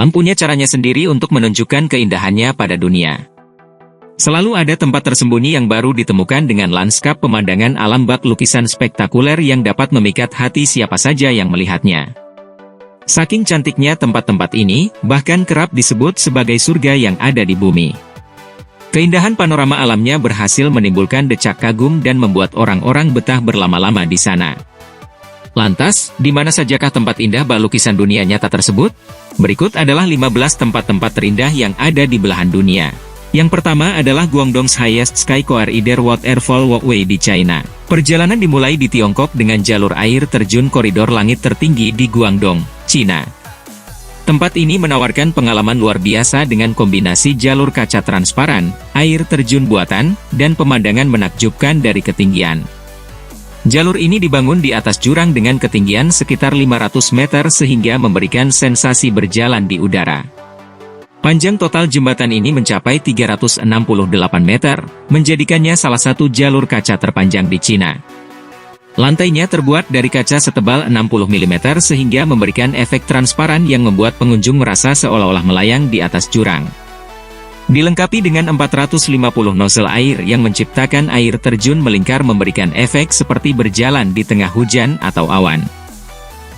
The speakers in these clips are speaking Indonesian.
alam punya caranya sendiri untuk menunjukkan keindahannya pada dunia. Selalu ada tempat tersembunyi yang baru ditemukan dengan lanskap pemandangan alam bak lukisan spektakuler yang dapat memikat hati siapa saja yang melihatnya. Saking cantiknya tempat-tempat ini, bahkan kerap disebut sebagai surga yang ada di bumi. Keindahan panorama alamnya berhasil menimbulkan decak kagum dan membuat orang-orang betah berlama-lama di sana. Lantas, di mana sajakah tempat indah bak lukisan dunia nyata tersebut? Berikut adalah 15 tempat-tempat terindah yang ada di belahan dunia. Yang pertama adalah Guangdong's Highest Sky Corridor Waterfall Walkway di China. Perjalanan dimulai di Tiongkok dengan jalur air terjun koridor langit tertinggi di Guangdong, China. Tempat ini menawarkan pengalaman luar biasa dengan kombinasi jalur kaca transparan, air terjun buatan, dan pemandangan menakjubkan dari ketinggian. Jalur ini dibangun di atas jurang dengan ketinggian sekitar 500 meter sehingga memberikan sensasi berjalan di udara. Panjang total jembatan ini mencapai 368 meter, menjadikannya salah satu jalur kaca terpanjang di Cina. Lantainya terbuat dari kaca setebal 60 mm sehingga memberikan efek transparan yang membuat pengunjung merasa seolah-olah melayang di atas jurang. Dilengkapi dengan 450 nozzle air yang menciptakan air terjun melingkar memberikan efek seperti berjalan di tengah hujan atau awan.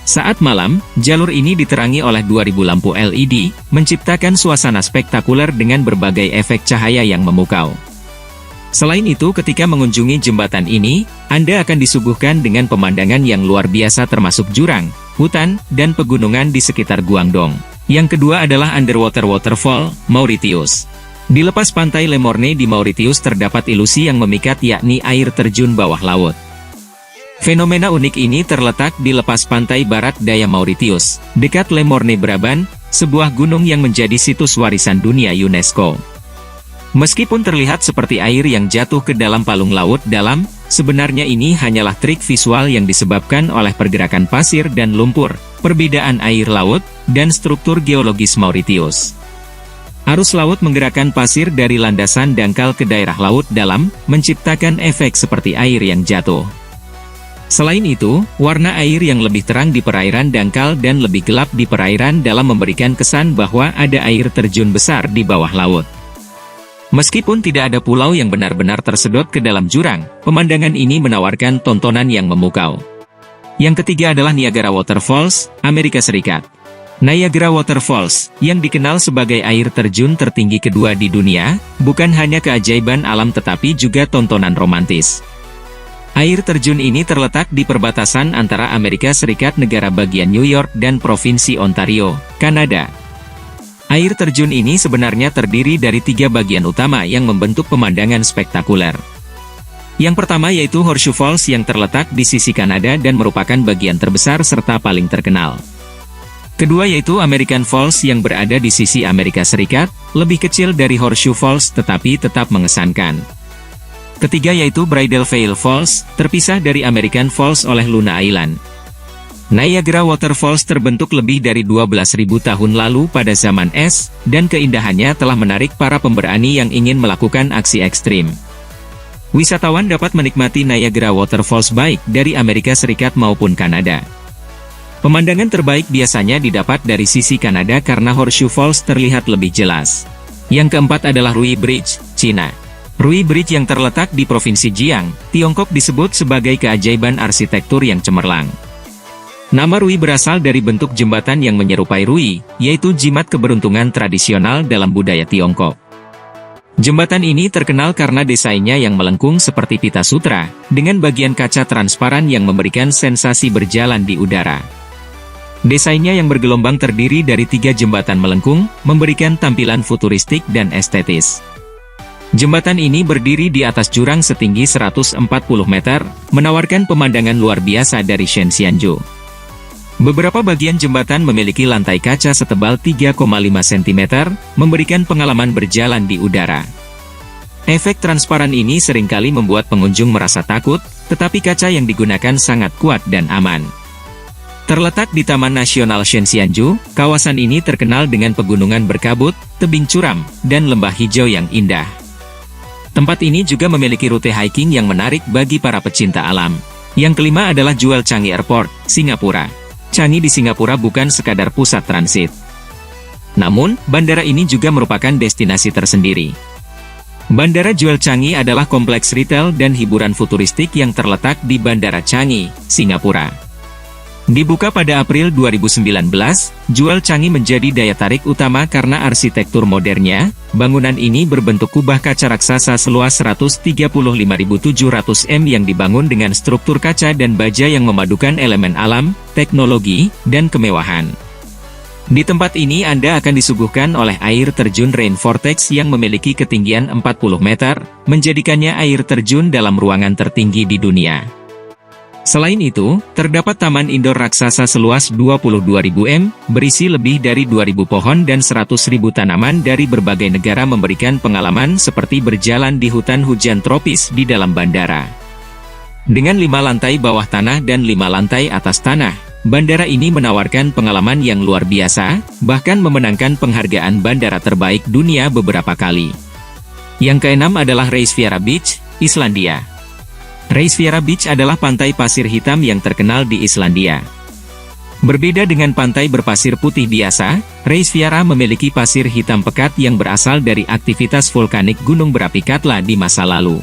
Saat malam, jalur ini diterangi oleh 2000 lampu LED, menciptakan suasana spektakuler dengan berbagai efek cahaya yang memukau. Selain itu, ketika mengunjungi jembatan ini, Anda akan disuguhkan dengan pemandangan yang luar biasa termasuk jurang, hutan, dan pegunungan di sekitar Guangdong. Yang kedua adalah Underwater Waterfall, Mauritius. Di lepas pantai Le Morne di Mauritius terdapat ilusi yang memikat yakni air terjun bawah laut. Fenomena unik ini terletak di lepas pantai barat daya Mauritius, dekat Le Morne Brabant, sebuah gunung yang menjadi situs warisan dunia UNESCO. Meskipun terlihat seperti air yang jatuh ke dalam palung laut dalam, sebenarnya ini hanyalah trik visual yang disebabkan oleh pergerakan pasir dan lumpur, perbedaan air laut, dan struktur geologis Mauritius. Arus laut menggerakkan pasir dari landasan dangkal ke daerah laut dalam, menciptakan efek seperti air yang jatuh. Selain itu, warna air yang lebih terang di perairan dangkal dan lebih gelap di perairan dalam memberikan kesan bahwa ada air terjun besar di bawah laut. Meskipun tidak ada pulau yang benar-benar tersedot ke dalam jurang, pemandangan ini menawarkan tontonan yang memukau. Yang ketiga adalah Niagara Waterfalls, Amerika Serikat. Niagara Waterfalls, yang dikenal sebagai air terjun tertinggi kedua di dunia, bukan hanya keajaiban alam tetapi juga tontonan romantis. Air terjun ini terletak di perbatasan antara Amerika Serikat negara bagian New York dan Provinsi Ontario, Kanada. Air terjun ini sebenarnya terdiri dari 3 bagian utama yang membentuk pemandangan spektakuler. Yang pertama yaitu Horseshoe Falls yang terletak di sisi Kanada dan merupakan bagian terbesar serta paling terkenal. Kedua yaitu American Falls yang berada di sisi Amerika Serikat, lebih kecil dari Horseshoe Falls tetapi tetap mengesankan. Ketiga yaitu Bridal Veil Falls, terpisah dari American Falls oleh Luna Island. Niagara Waterfalls terbentuk lebih dari 12.000 tahun lalu pada zaman es, dan keindahannya telah menarik para pemberani yang ingin melakukan aksi ekstrim. Wisatawan dapat menikmati Niagara Waterfalls baik dari Amerika Serikat maupun Kanada. Pemandangan terbaik biasanya didapat dari sisi Kanada karena Horseshoe Falls terlihat lebih jelas. Yang keempat adalah Rui Bridge, China. Rui Bridge yang terletak di Provinsi Jiang, Tiongkok disebut sebagai keajaiban arsitektur yang cemerlang. Nama Rui berasal dari bentuk jembatan yang menyerupai Rui, yaitu jimat keberuntungan tradisional dalam budaya Tiongkok. Jembatan ini terkenal karena desainnya yang melengkung seperti pita sutra, dengan bagian kaca transparan yang memberikan sensasi berjalan di udara. Desainnya yang bergelombang terdiri dari 3 jembatan melengkung, memberikan tampilan futuristik dan estetis. Jembatan ini berdiri di atas jurang setinggi 140 meter, menawarkan pemandangan luar biasa dari Shenzhenju. Beberapa bagian jembatan memiliki lantai kaca setebal 3,5 cm, memberikan pengalaman berjalan di udara. Efek transparan ini seringkali membuat pengunjung merasa takut, tetapi kaca yang digunakan sangat kuat dan aman. Terletak di Taman Nasional Shenzhenju, kawasan ini terkenal dengan pegunungan berkabut, tebing curam, dan lembah hijau yang indah. Tempat ini juga memiliki rute hiking yang menarik bagi para pecinta alam. Yang kelima adalah Jewel Changi Airport, Singapura. Changi di Singapura bukan sekadar pusat transit. Namun, bandara ini juga merupakan destinasi tersendiri. Bandara Juel Changi adalah kompleks retail dan hiburan futuristik yang terletak di Bandara Changi, Singapura. Dibuka pada April 2019, Juel Changi menjadi daya tarik utama karena arsitektur modernnya. Bangunan ini berbentuk kubah kaca raksasa seluas 135.700 m yang dibangun dengan struktur kaca dan baja yang memadukan elemen alam, teknologi, dan kemewahan. Di tempat ini Anda akan disuguhkan oleh air terjun Rain Vortex yang memiliki ketinggian 40 meter, menjadikannya air terjun dalam ruangan tertinggi di dunia. Selain itu, terdapat taman indoor raksasa seluas 22.000 m, berisi lebih dari 2.000 pohon dan 100.000 tanaman dari berbagai negara memberikan pengalaman seperti berjalan di hutan hujan tropis di dalam bandara. Dengan 5 lantai bawah tanah dan 5 lantai atas tanah, bandara ini menawarkan pengalaman yang luar biasa, bahkan memenangkan penghargaan bandara terbaik dunia beberapa kali. Yang keenam adalah Reisviera Beach, Islandia. Reisviera Beach adalah pantai pasir hitam yang terkenal di Islandia. Berbeda dengan pantai berpasir putih biasa, Reisviera memiliki pasir hitam pekat yang berasal dari aktivitas vulkanik gunung berapi Katla di masa lalu.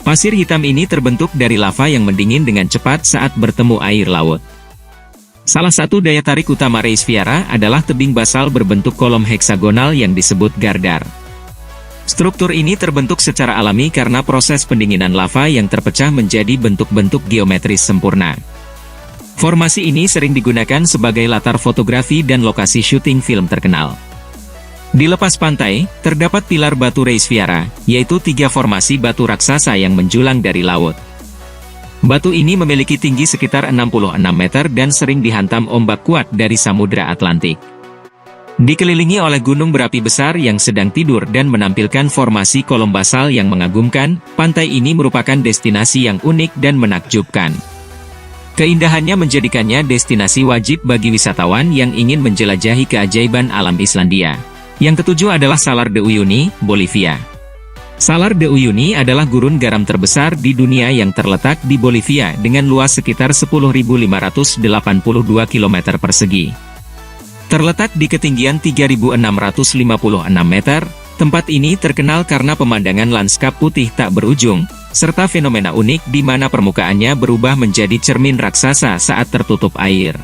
Pasir hitam ini terbentuk dari lava yang mendingin dengan cepat saat bertemu air laut. Salah satu daya tarik utama Reisviera adalah tebing basal berbentuk kolom heksagonal yang disebut gardar. Struktur ini terbentuk secara alami karena proses pendinginan lava yang terpecah menjadi bentuk-bentuk geometris sempurna. Formasi ini sering digunakan sebagai latar fotografi dan lokasi syuting film terkenal. Di lepas pantai, terdapat pilar batu Reisviera, yaitu 3 formasi batu raksasa yang menjulang dari laut. Batu ini memiliki tinggi sekitar 66 meter dan sering dihantam ombak kuat dari Samudra Atlantik. Dikelilingi oleh gunung berapi besar yang sedang tidur dan menampilkan formasi kolom basal yang mengagumkan, pantai ini merupakan destinasi yang unik dan menakjubkan. Keindahannya menjadikannya destinasi wajib bagi wisatawan yang ingin menjelajahi keajaiban alam Islandia. Yang ketujuh adalah Salar de Uyuni, Bolivia. Salar de Uyuni adalah gurun garam terbesar di dunia yang terletak di Bolivia dengan luas sekitar 10.582 km persegi. Terletak di ketinggian 3.656 meter, tempat ini terkenal karena pemandangan lanskap putih tak berujung, serta fenomena unik di mana permukaannya berubah menjadi cermin raksasa saat tertutup air.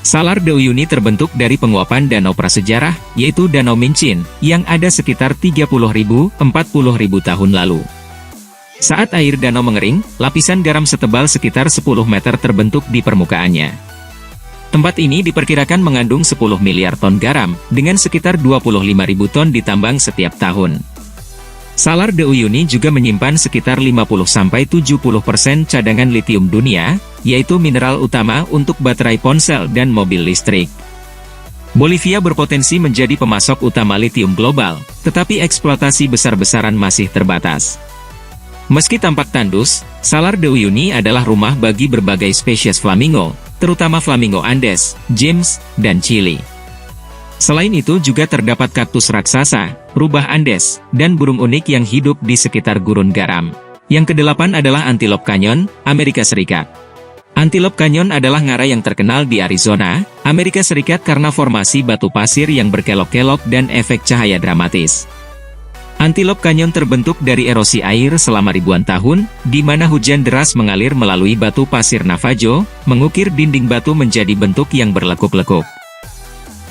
Salar de Uyuni terbentuk dari penguapan danau prasejarah, yaitu Danau Mincin, yang ada sekitar 30.000-40.000 tahun lalu. Saat air danau mengering, lapisan garam setebal sekitar 10 meter terbentuk di permukaannya. Tempat ini diperkirakan mengandung 10 miliar ton garam, dengan sekitar 25.000 ton ditambang setiap tahun. Salar de Uyuni juga menyimpan sekitar 50-70% cadangan litium dunia, yaitu mineral utama untuk baterai ponsel dan mobil listrik. Bolivia berpotensi menjadi pemasok utama litium global, tetapi eksploitasi besar-besaran masih terbatas. Meski tampak tandus, Salar de Uyuni adalah rumah bagi berbagai spesies flamingo, terutama Flamingo Andes, James, dan Chili. Selain itu juga terdapat kaktus raksasa, rubah Andes, dan burung unik yang hidup di sekitar gurun garam. Yang kedelapan adalah Antelope Canyon, Amerika Serikat. Antelope Canyon adalah ngarai yang terkenal di Arizona, Amerika Serikat karena formasi batu pasir yang berkelok-kelok dan efek cahaya dramatis. Antelope Canyon terbentuk dari erosi air selama ribuan tahun, di mana hujan deras mengalir melalui batu pasir Navajo, mengukir dinding batu menjadi bentuk yang berlekuk-lekuk.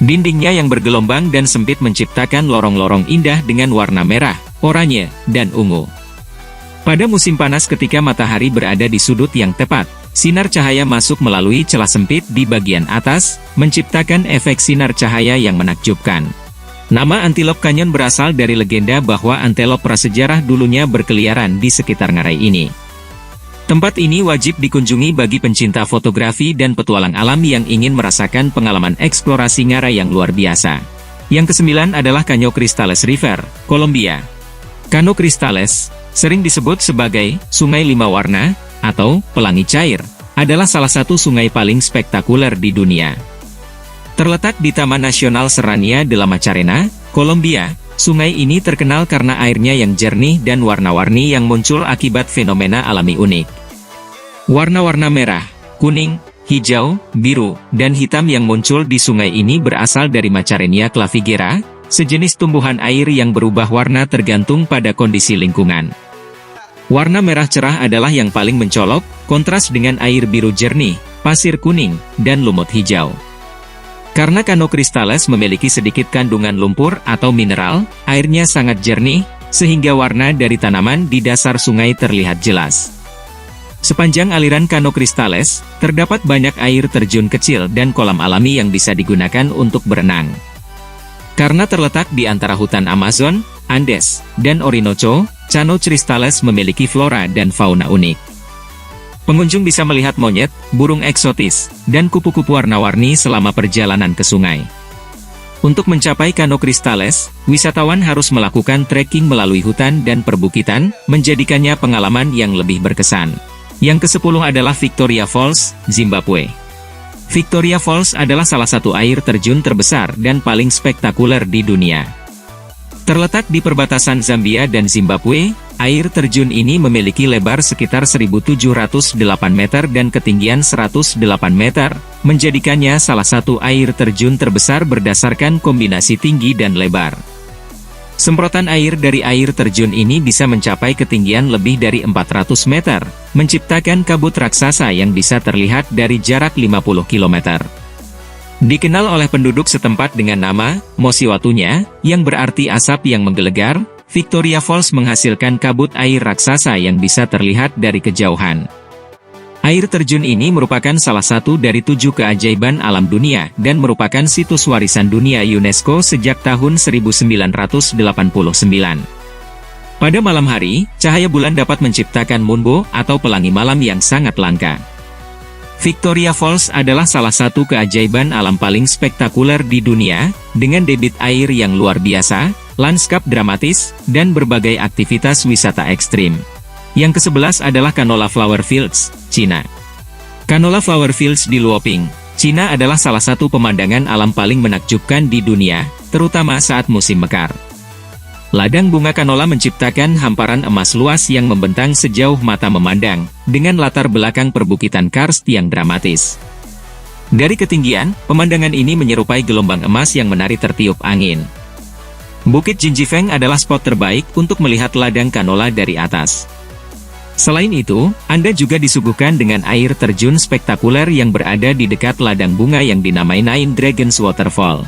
Dindingnya yang bergelombang dan sempit menciptakan lorong-lorong indah dengan warna merah, oranye, dan ungu. Pada musim panas ketika matahari berada di sudut yang tepat, sinar cahaya masuk melalui celah sempit di bagian atas, menciptakan efek sinar cahaya yang menakjubkan. Nama Antelope Canyon berasal dari legenda bahwa antelop prasejarah dulunya berkeliaran di sekitar ngarai ini. Tempat ini wajib dikunjungi bagi pencinta fotografi dan petualang alam yang ingin merasakan pengalaman eksplorasi ngarai yang luar biasa. Yang kesembilan adalah Caño Cristales River, Kolombia. Caño Cristales, sering disebut sebagai Sungai Lima Warna, atau Pelangi Cair, adalah salah satu sungai paling spektakuler di dunia. Terletak di Taman Nasional Serranía de la Macarena, Kolombia, sungai ini terkenal karena airnya yang jernih dan warna-warni yang muncul akibat fenomena alami unik. Warna-warna merah, kuning, hijau, biru, dan hitam yang muncul di sungai ini berasal dari Macarenia clavigera, sejenis tumbuhan air yang berubah warna tergantung pada kondisi lingkungan. Warna merah cerah adalah yang paling mencolok, kontras dengan air biru jernih, pasir kuning, dan lumut hijau. Karena Canocrystales memiliki sedikit kandungan lumpur atau mineral, airnya sangat jernih, sehingga warna dari tanaman di dasar sungai terlihat jelas. Sepanjang aliran Canocrystales, terdapat banyak air terjun kecil dan kolam alami yang bisa digunakan untuk berenang. Karena terletak di antara hutan Amazon, Andes, dan Orinoco, Canocrystales memiliki flora dan fauna unik. Pengunjung bisa melihat monyet, burung eksotis, dan kupu-kupu warna-warni selama perjalanan ke sungai. Untuk mencapai Canocrystales, wisatawan harus melakukan trekking melalui hutan dan perbukitan, menjadikannya pengalaman yang lebih berkesan. Yang ke-10 adalah Victoria Falls, Zimbabwe. Victoria Falls adalah salah satu air terjun terbesar dan paling spektakuler di dunia. Terletak di perbatasan Zambia dan Zimbabwe, air terjun ini memiliki lebar sekitar 1.708 meter dan ketinggian 108 meter, menjadikannya salah satu air terjun terbesar berdasarkan kombinasi tinggi dan lebar. Semprotan air dari air terjun ini bisa mencapai ketinggian lebih dari 400 meter, menciptakan kabut raksasa yang bisa terlihat dari jarak 50 km. Dikenal oleh penduduk setempat dengan nama Mosiwatunya, yang berarti asap yang menggelegar, Victoria Falls menghasilkan kabut air raksasa yang bisa terlihat dari kejauhan. Air terjun ini merupakan salah satu dari 7 keajaiban alam dunia dan merupakan situs warisan dunia UNESCO sejak tahun 1989. Pada malam hari, cahaya bulan dapat menciptakan moonbow atau pelangi malam yang sangat langka. Victoria Falls adalah salah satu keajaiban alam paling spektakuler di dunia, dengan debit air yang luar biasa, lanskap dramatis, dan berbagai aktivitas wisata ekstrim. Yang ke-11 adalah Canola Flower Fields, Cina. Canola Flower Fields di Luoping, Cina adalah salah satu pemandangan alam paling menakjubkan di dunia, terutama saat musim mekar. Ladang bunga canola menciptakan hamparan emas luas yang membentang sejauh mata memandang, dengan latar belakang perbukitan karst yang dramatis. Dari ketinggian, pemandangan ini menyerupai gelombang emas yang menari tertiup angin. Bukit Jinjifeng adalah spot terbaik untuk melihat ladang canola dari atas. Selain itu, Anda juga disuguhkan dengan air terjun spektakuler yang berada di dekat ladang bunga yang dinamai Nine Dragons Waterfall.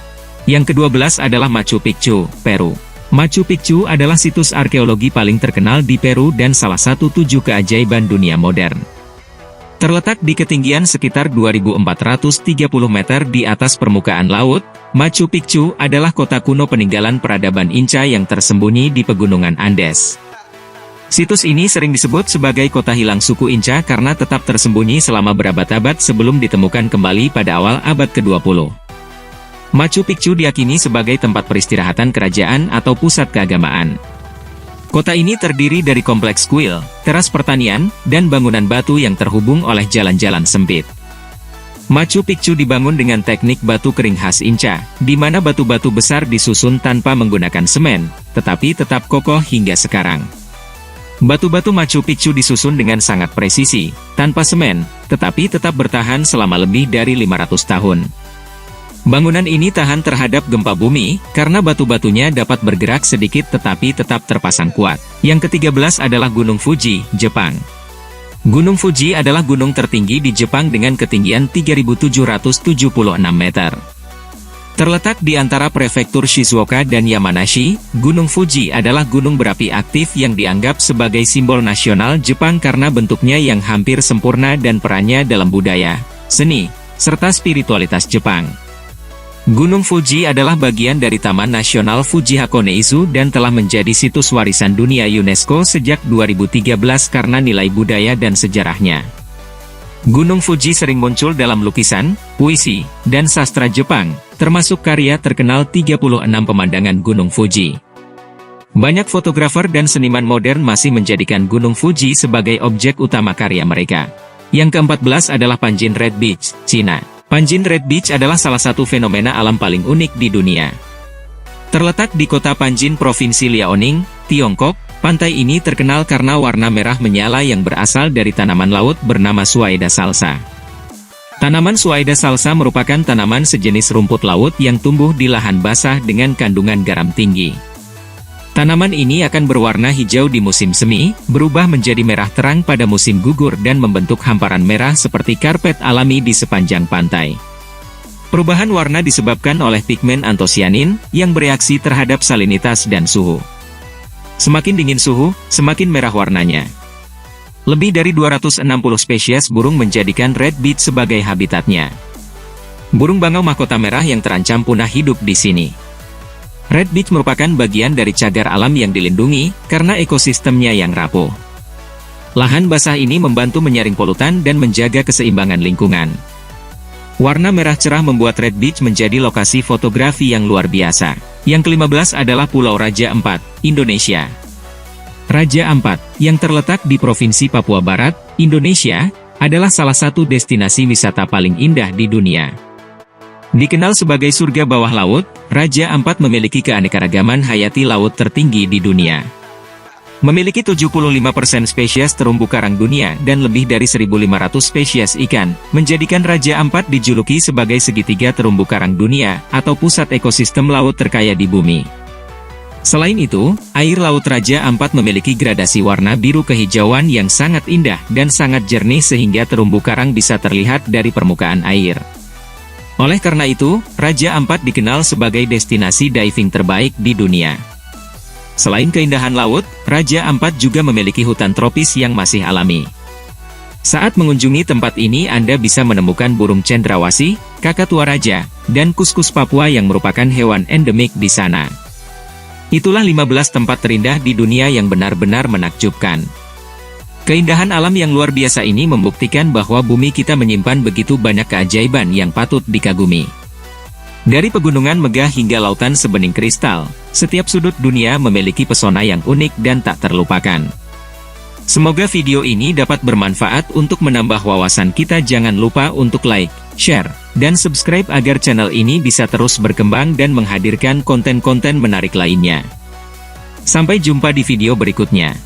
Yang ke-12 adalah Machu Picchu, Peru. Machu Picchu adalah situs arkeologi paling terkenal di Peru dan salah satu 7 keajaiban dunia modern. Terletak di ketinggian sekitar 2.430 meter di atas permukaan laut, Machu Picchu adalah kota kuno peninggalan peradaban Inca yang tersembunyi di pegunungan Andes. Situs ini sering disebut sebagai kota hilang suku Inca karena tetap tersembunyi selama berabad-abad sebelum ditemukan kembali pada awal abad ke-20. Machu Picchu diyakini sebagai tempat peristirahatan kerajaan atau pusat keagamaan. Kota ini terdiri dari kompleks kuil, teras pertanian, dan bangunan batu yang terhubung oleh jalan-jalan sempit. Machu Picchu dibangun dengan teknik batu kering khas Inca, di mana batu-batu besar disusun tanpa menggunakan semen, tetapi tetap kokoh hingga sekarang. Batu-batu Machu Picchu disusun dengan sangat presisi, tanpa semen, tetapi tetap bertahan selama lebih dari 500 tahun. Bangunan ini tahan terhadap gempa bumi, karena batu-batunya dapat bergerak sedikit tetapi tetap terpasang kuat. Yang ke-13 adalah Gunung Fuji, Jepang. Gunung Fuji adalah gunung tertinggi di Jepang dengan ketinggian 3.776 meter. Terletak di antara prefektur Shizuoka dan Yamanashi, Gunung Fuji adalah gunung berapi aktif yang dianggap sebagai simbol nasional Jepang karena bentuknya yang hampir sempurna dan perannya dalam budaya, seni, serta spiritualitas Jepang. Gunung Fuji adalah bagian dari Taman Nasional Fuji Hakone-Izu dan telah menjadi situs warisan dunia UNESCO sejak 2013 karena nilai budaya dan sejarahnya. Gunung Fuji sering muncul dalam lukisan, puisi, dan sastra Jepang, termasuk karya terkenal 36 pemandangan Gunung Fuji. Banyak fotografer dan seniman modern masih menjadikan Gunung Fuji sebagai objek utama karya mereka. Yang ke-14 adalah Panjin Red Beach, Cina. Panjin Red Beach adalah salah satu fenomena alam paling unik di dunia. Terletak di kota Panjin Provinsi Liaoning, Tiongkok, pantai ini terkenal karena warna merah menyala yang berasal dari tanaman laut bernama Suaeda salsa. Tanaman Suaeda salsa merupakan tanaman sejenis rumput laut yang tumbuh di lahan basah dengan kandungan garam tinggi. Tanaman ini akan berwarna hijau di musim semi, berubah menjadi merah terang pada musim gugur dan membentuk hamparan merah seperti karpet alami di sepanjang pantai. Perubahan warna disebabkan oleh pigmen antosianin yang bereaksi terhadap salinitas dan suhu. Semakin dingin suhu, semakin merah warnanya. Lebih dari 260 spesies burung menjadikan red beach sebagai habitatnya. Burung bangau mahkota merah yang terancam punah hidup di sini. Red beach merupakan bagian dari cagar alam yang dilindungi karena ekosistemnya yang rapuh. Lahan basah ini membantu menyaring polutan dan menjaga keseimbangan lingkungan. Warna merah cerah membuat red beach menjadi lokasi fotografi yang luar biasa. Yang ke-15 adalah Pulau Raja Ampat, Indonesia. Raja Ampat, yang terletak di Provinsi Papua Barat, Indonesia, adalah salah satu destinasi wisata paling indah di dunia. Dikenal sebagai surga bawah laut, Raja Ampat memiliki keanekaragaman hayati laut tertinggi di dunia. Memiliki 75% spesies terumbu karang dunia dan lebih dari 1.500 spesies ikan, menjadikan Raja Ampat dijuluki sebagai segitiga terumbu karang dunia, atau pusat ekosistem laut terkaya di bumi. Selain itu, air laut Raja Ampat memiliki gradasi warna biru kehijauan yang sangat indah dan sangat jernih sehingga terumbu karang bisa terlihat dari permukaan air. Oleh karena itu, Raja Ampat dikenal sebagai destinasi diving terbaik di dunia. Selain keindahan laut, Raja Ampat juga memiliki hutan tropis yang masih alami. Saat mengunjungi tempat ini Anda bisa menemukan burung cendrawasih, kakatua raja, dan kuskus Papua yang merupakan hewan endemik di sana. Itulah 15 tempat terindah di dunia yang benar-benar menakjubkan. Keindahan alam yang luar biasa ini membuktikan bahwa bumi kita menyimpan begitu banyak keajaiban yang patut dikagumi. Dari pegunungan megah hingga lautan sebening kristal, setiap sudut dunia memiliki pesona yang unik dan tak terlupakan. Semoga video ini dapat bermanfaat untuk menambah wawasan kita. Jangan lupa untuk like, share, dan subscribe agar channel ini bisa terus berkembang dan menghadirkan konten-konten menarik lainnya. Sampai jumpa di video berikutnya.